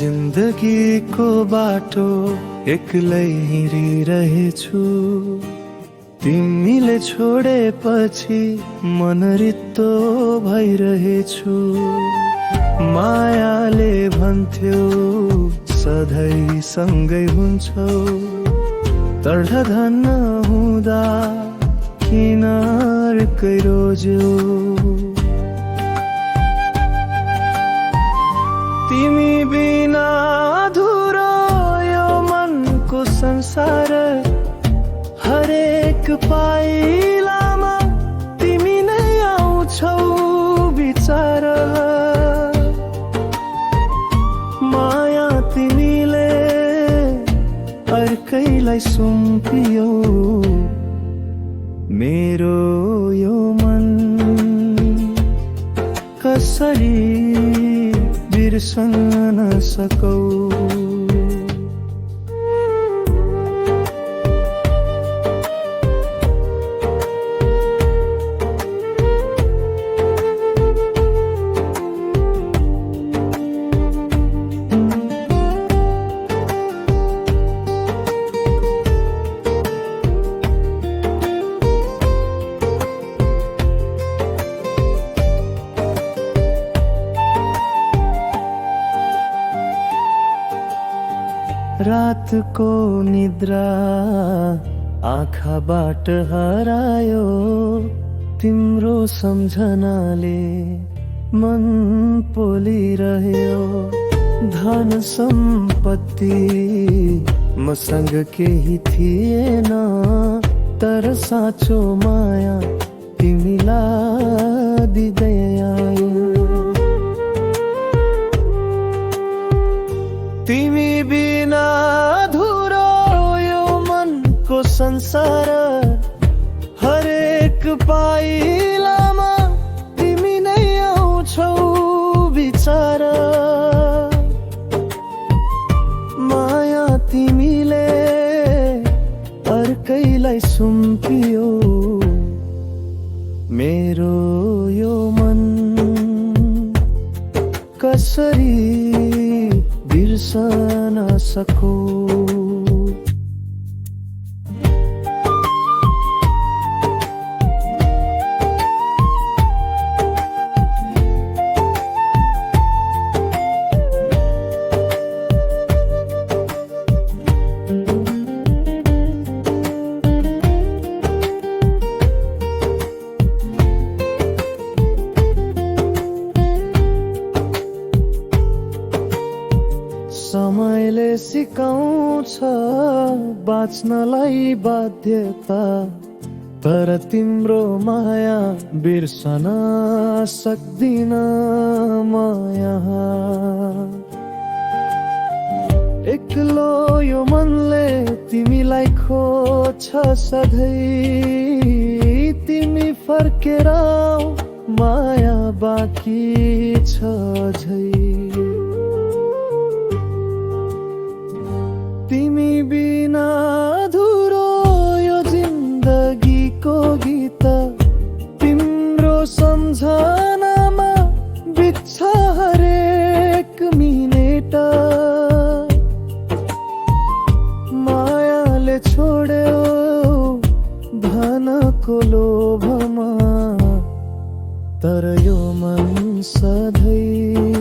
जिन्दगीको बाटो एक्लै हिँडिरहेछु। तिमीले छोडेपछि मन रित्तो भइरहेछु। मायाले भन्थ्यो सधैँ सँगै हुन्छौ, तर धन्न हुँदा किन अर्कै रोज्यौ। तिमी बिना अधुरो यो मनको संसार, हरेक पाइलामा तिमी नै आउँछौ विचार। माया तिमीले अर्कैलाई सुम्पियो, मेरो यो मन कसरी बिर्सन सकौ। रातको निद्रा आँखाबाट हरायो, तिम्रो सम्झनाले मन पोलिरह्यो। धन सम्पत्ति मसँग केही थिएन, तर साँचो माया तिमीलाई दिँदै आयो। तिमी बिना अधुरो यो मनको संसार, हरेक पाइलामा तिमी नै आउँछौ विचार। माया तिमीले अर्कैलाई सुम्पियो, मेरो यो मन कसरी बिर्सन सकौ। समयले सिकाउँछ बाँच्नलाई बाध्यता, तर तिम्रो माया बिर्सन सक्दिन म यहाँ। एक्लो यो मनले तिमीलाई खोज्छ सधैँ, तिमी फर्केर आऊ माया बाँकी छ झै। तिमी बिना अधुरो यो जिन्दगीको गीत, तिम्रो सम्झनामा बित्छ हरेक मिनेट। मायाले छोड्यो धनको लोभमा, तर यो मन सधैँ